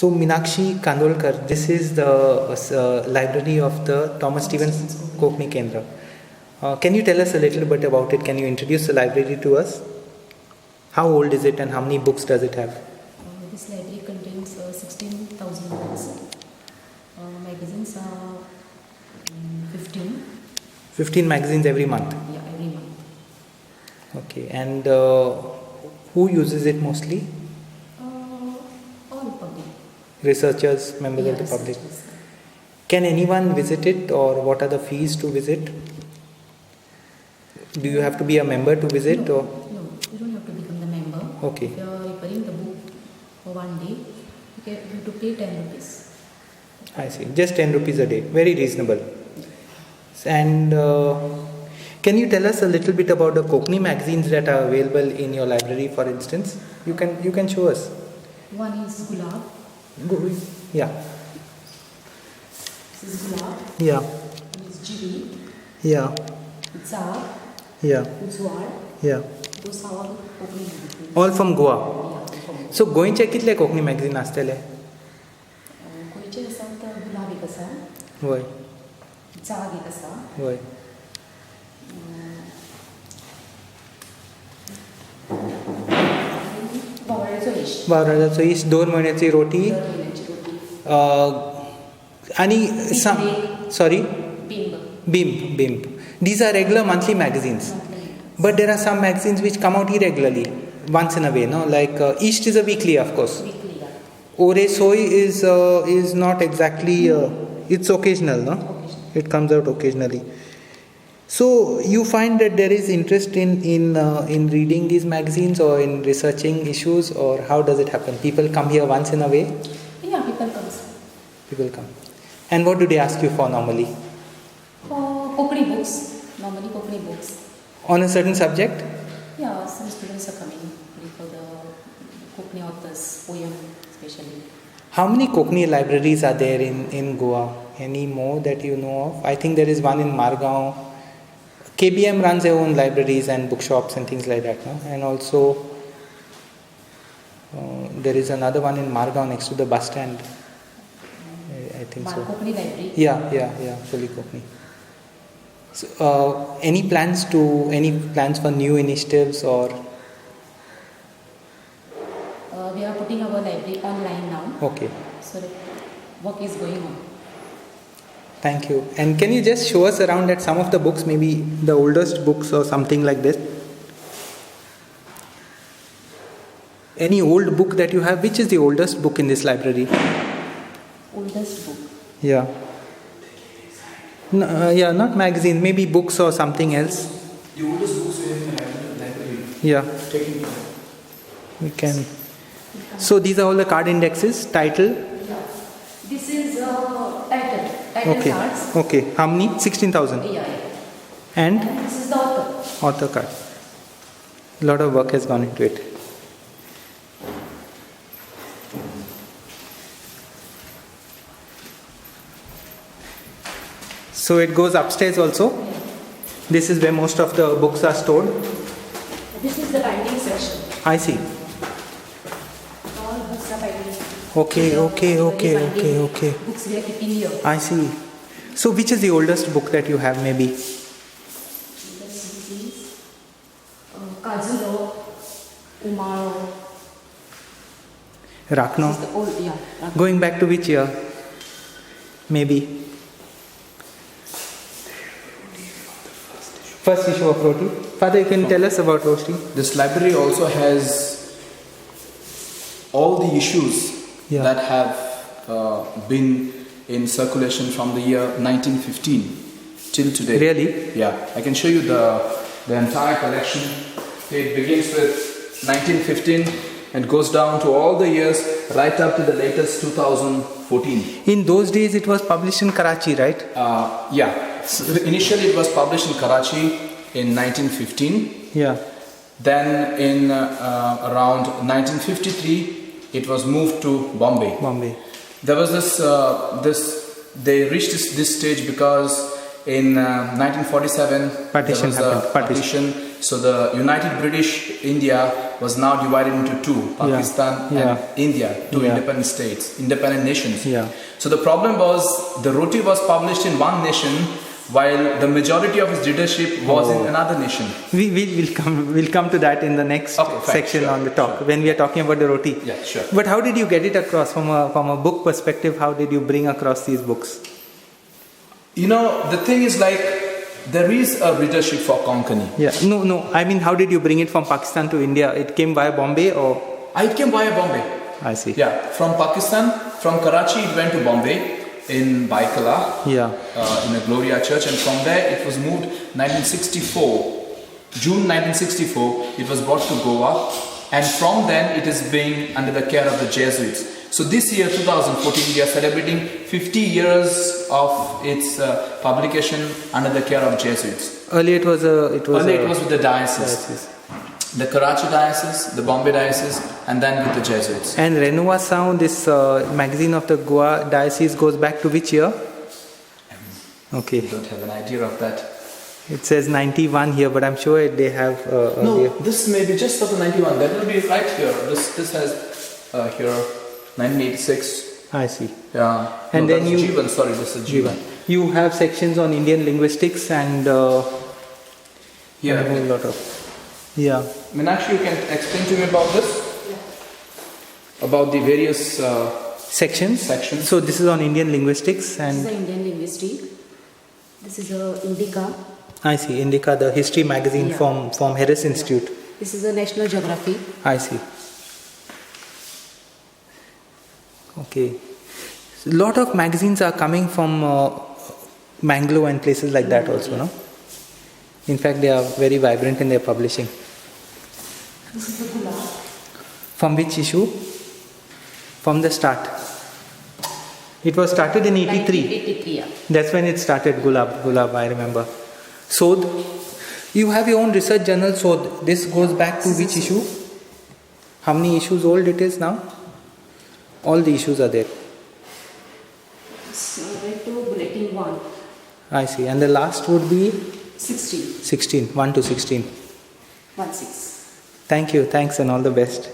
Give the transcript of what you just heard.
So Meenakshi Kandolkar, this is the library of the Thomas Stephens Konkani Kendr. Can you tell us a little bit about it? Can you introduce the library to us? How old is it and how many books does it have? This library contains 16,000 books. Magazines are 15. 15 magazines every month? Yeah, every month. Okay, and who uses it mostly? All public. Researchers, members of the public. Researchers. Can anyone visit it, or what are the fees to visit? Do you have to be a member to visit? No, or? no, you don't have to become the member. Okay. If you are referring the book for one day, you have to pay 10 rupees. I see. Just 10 rupees a day. Very reasonable. And can you tell us a little bit about the Konkni magazines that are available in your library, for instance? You can show us. One is Gulab. Yeah. This is Gulab. Yeah. One is Jivi. Yeah. Zar. Yeah. Uzwar. Yeah. Those are all Konkni magazines. All from Goa. Yeah, from So गोंयचे कितले Konkani magazine आसतले? गोंयचे आसा तर गुलाब एक आसा. वय. जाग एक आसा. वय. वावराचो इश्ट 2 महिन्याची रोटी आणि sorry? Bimb. These are regular monthly magazines. But there are some magazines which come out irregularly, once in a way, no? Like East is a weekly, of course. Weekly, yeah. Ore Soy is not exactly, it's occasional, no? Occasional. It comes out occasionally. So you find that there is interest in reading these magazines or in researching issues, or how does it happen? People come here once in a way? Yeah, people come. People come. And what do they ask you for normally? Konkni books. Normally Konkni books. On a certain subject? Yeah, some students are coming for the Konkni authors, poem especially. How many Konkni libraries are there in Goa? Any more that you know of? I think there is one in Margaon. KBM runs their own libraries and bookshops and things like that, no? And also there is another one in Margaon next to the bus stand. I think so. Konkni library. Yeah, fully Konkni. So, any plans for new initiatives, or? We are putting our library online now. Okay. So the work is going on. Thank you. And can you just show us around at some of the books, maybe the oldest books or something like this? Any old book that you have? Which is the oldest book in this library? Oldest book. Yeah. No, yeah, not magazine, maybe books or something else. The oldest books we have in the library. Yeah. Taking We can. So these are all the card indexes, title. Yeah. This is title. Title cards. Okay. How many? 16,000. Yeah. And And this is the author. author card. A lot of work has gone into it. So it goes upstairs also. This is where most of the books are stored. This is the binding section. I see. All books are binding. Okay. Books we are keeping here. I see. So which is the oldest book that you have, maybe? This is Kazulo, Umaro. Rakno. This is the old, yeah. Rakno. Going back to which year? Maybe. First issue of Roti. Father, you can tell us about Roti. This library also has all the issues that have been in circulation from the year 1915 till today. Really? Yeah, I can show you the entire collection. It begins with 1915 and goes down to all the years right up to the latest 2014. In those days it was published in Karachi, right? Yeah. So initially it was published in Karachi in 1915. Yeah. Then in around 1953 it was moved to Bombay. There was they reached this stage because in 1947 partition there was happened. partition. So the United British India was now divided into two, Pakistan Yeah. and India, two Yeah. independent states, independent nations. Yeah. So the problem was the Roti was published in one nation while the majority of its readership was in another nation. We'll come to that in the next Okay, fine, section sure, on the talk when we are talking about the Roti. Yeah, sure. But how did you get it across from a book perspective? How did you bring across these books? You know, the thing is like, there is a readership for Konkani. Yeah. No. I mean, how did you bring it from Pakistan to India? It came via Bombay or? It came via Bombay. I see. Yeah, from Pakistan, from Karachi it went to Bombay in Baikala, Yeah. in a Gloria church, and from there it was moved 1964, June 1964, it was brought to Goa, and from then it is being under the care of the Jesuits. So this year, 2014, we are celebrating 50 years of its publication under the care of Jesuits. Earlier it was with the diocese. The Karachi diocese, the Bombay diocese, and then with the Jesuits. And Renova Sound, this magazine of the Goa diocese, goes back to which year? Okay. I don't have an idea of that. It says 91 here, but I'm sure they have. No, this may be just of the 91. That will be right here. This has here 1986. I see. Yeah. And no, then that's Jeevan. Sorry, this is Jeevan. You have sections on Indian linguistics and Yeah. a whole lot of. Yeah. Meenakshi, you can explain to me about this? Yeah. About the various Sections. sections. So this is on Indian linguistics This is and the Indian Linguistic. This is a Indica. I see. Indica, the history magazine Yeah. from Harris Institute. This is a National Geography. I see. Okay. A lot of magazines are coming from Manglo and places like that also, no? In fact, they are very vibrant in their publishing. This is the Gulab. From which issue? From the start. It was started in 83. 1983, yeah. That's when it started, Gulab, I remember. Sodh. You have your own research journal, Sodh. This goes back to which issue? How many issues old it is now? All the issues are there. So, right to Bulletin 1. I see. And the last would be 16. 16, 1 to 16. 1 6. Thank you. Thanks and all the best.